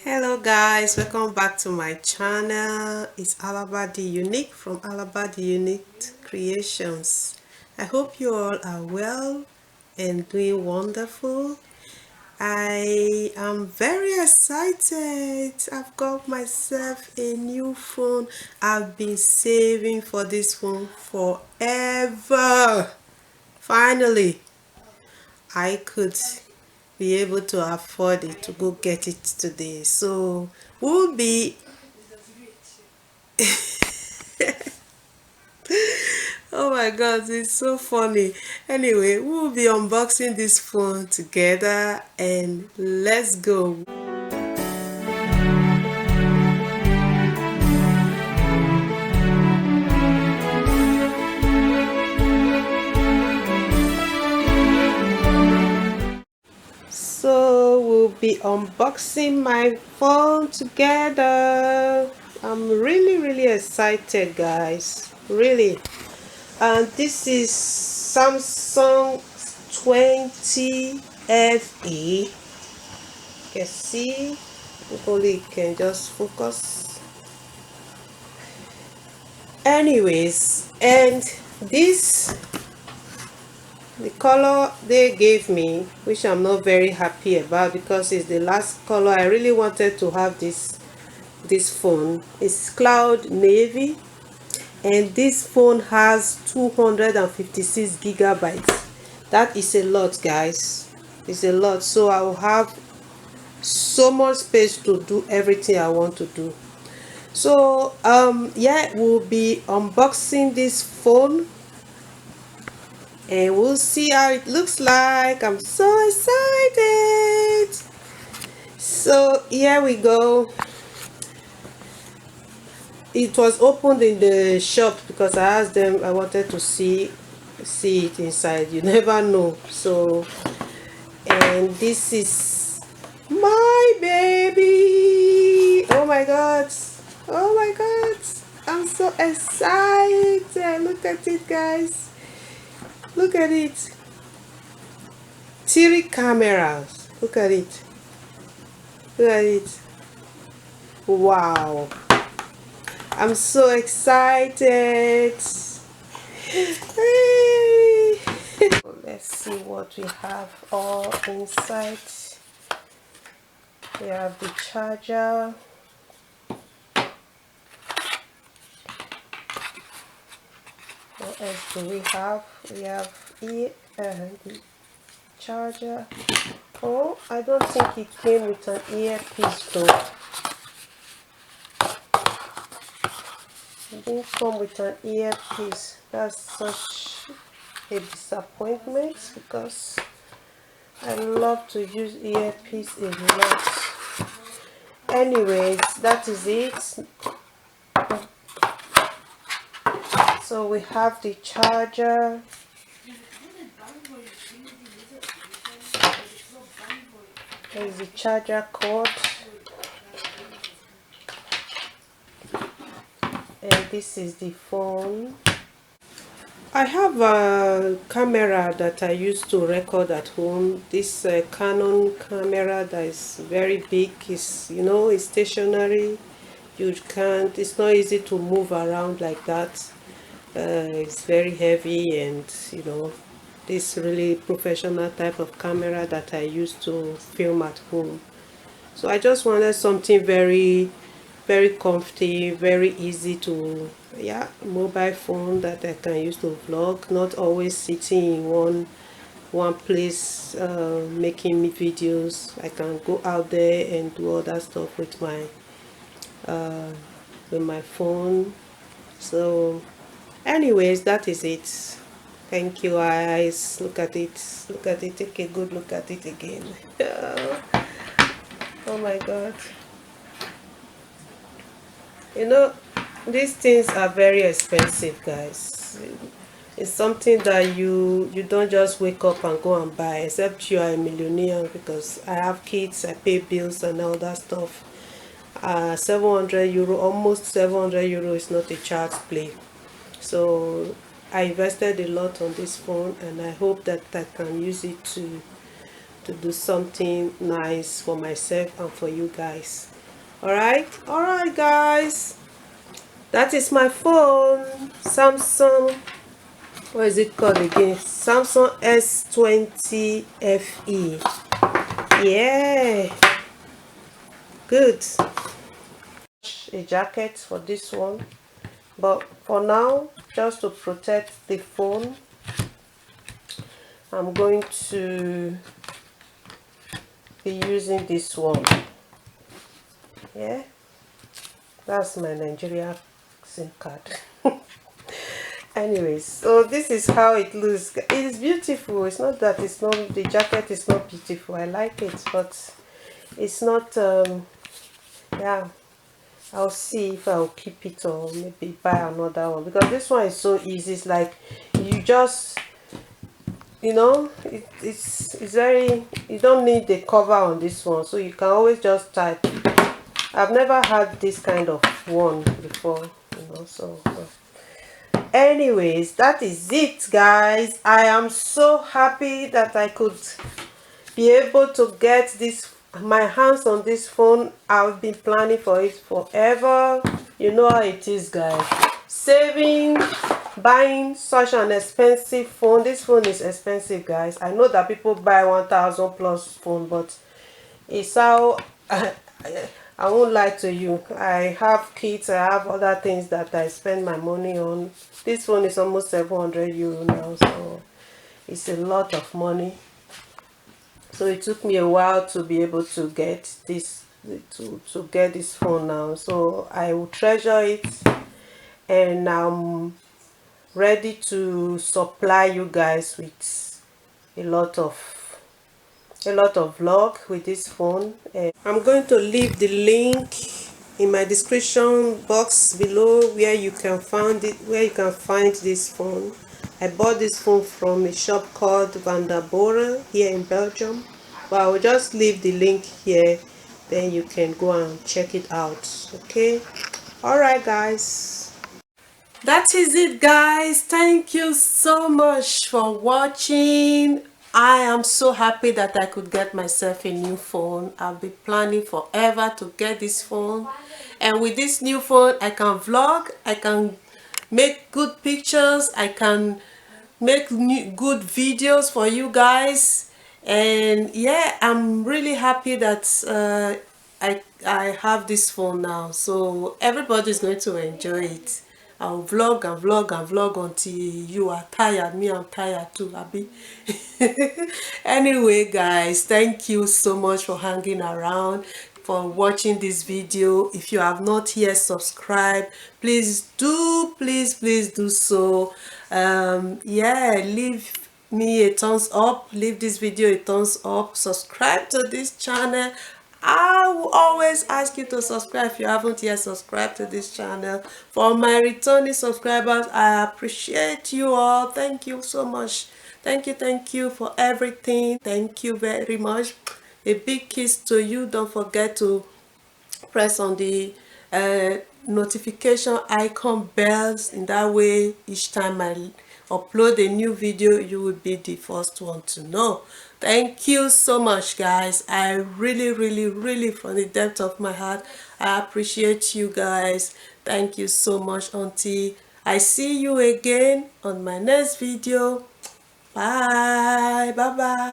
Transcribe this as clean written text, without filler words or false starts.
Hello guys, welcome back to my channel. It's Alaba the Unique from Alaba the Unique Creations. I hope you all are well and doing wonderful. I am very excited. I've got myself a new phone. I've been saving for this phone forever. Finally, I could be able to afford it to go get it today. So we'll be oh my god, it's so funny. Anyway, we'll be unboxing this phone together and let's go. So we'll be unboxing my phone together. I'm really excited, guys, really. And this is Samsung 20FE. You can see, hopefully it can just focus. Anyways, and this, the color they gave me, which I'm not very happy about because it's the last color I really wanted to have. This phone is cloud navy, and this phone has 256 gigabytes. That is a lot, guys. It's a lot. So I will have so much space to do everything I want to do. So yeah, we'll be unboxing this phone and we'll see how it looks like. I'm so excited. So here we go. It was opened in the shop because I asked them, I wanted to see it inside. You never know. So, and this is my baby. Oh my god, oh my god, I'm so excited. Look at it, guys, look at it. 3 cameras, look at it, look at it. Wow, I'm so excited. Let's see what we have all inside. We have the charger, what else do we have? We have the charger. Oh, I don't think it came with an earpiece though. It didn't come with an earpiece. That's such a disappointment because I love to use earpiece a lot. Anyways, that is it. So we have the charger. There's the charger cord. And this is the phone. I have a camera that I use to record at home. This Canon camera that is very big. It's, you know, it's stationary. You can't, it's not easy to move around like that. It's very heavy, and you know, this really professional type of camera that I use to film at home. So I just wanted something very comfy, very easy to, yeah, mobile phone that I can use to vlog, not always sitting in one place making me videos. I can go out there and do all that stuff with my phone. So anyways, that is it. Thank you, guys. Look at it, look at it, take a good look at it again. Oh my god, you know, these things are very expensive, guys. It's something that you don't just wake up and go and buy, except you are a millionaire, because I have kids, I pay bills and all that stuff. 700 euro, almost 700 euro is not a child's play. So I invested a lot on this phone, and I hope that I can use it to do something nice for myself and for you guys. Alright guys, that is my phone. Samsung, what is it called again? Samsung S20FE. Yeah, good. A jacket for this one, but for now, just to protect the phone, I'm going to be using this one. Yeah, that's my Nigeria SIM card. Anyways, so this is how it looks. It is beautiful. It's not that it's not, the jacket is not beautiful. I like it, but it's not yeah, I'll see if I'll keep it or maybe buy another one, because this one is so easy. It's like you just, you know, it's very, you don't need the cover on this one, so you can always just type. I've never had this kind of one before, you know, so anyways, that is it guys. I am so happy that I could be able to get this, my hands on this phone. I've been planning for it forever. You know how it is guys, saving, buying such an expensive phone. This phone is expensive guys. I know that people buy 1,000 plus phone, but it's how I won't lie to you. I have kids, I have other things that I spend my money on. This phone is almost 700 euro now, so it's a lot of money. So it took me a while to be able to get this, to get this phone now. So I will treasure it, and I'm ready to supply you guys with a lot of vlog with this phone. I'm going to leave the link in my description box below where you can find it, where you can find this phone. I bought this phone from a shop called Van der Boren here in Belgium, but I will just leave the link here, then you can go and check it out. Okay, all right guys, that is it guys. Thank you so much for watching. I am so happy that I could get myself a new phone. I've been planning forever to get this phone, and with this new phone I can vlog, I can make good pictures, I can make good videos for you guys. And yeah, I'm really happy that I have this phone now, so everybody's going to enjoy it. I'll vlog and vlog and vlog until you are tired. Me, I'm tired too, Abby. Anyway guys, thank you so much for hanging around, for watching this video. If you have not yet subscribed, please do, please do so. Yeah, leave me a thumbs up, leave this video a thumbs up, subscribe to this channel. I will always ask you to subscribe if you haven't yet subscribed to this channel. For my returning subscribers, I appreciate you all. Thank you so much. Thank you for everything. Thank you very much. A big kiss to you. Don't forget to press on the notification icon bells. In that way, each time I upload a new video, you will be the first one to know. Thank you so much guys. I really from the depth of my heart, I appreciate you guys. Thank you so much. Until I see you again on my next video. Bye bye.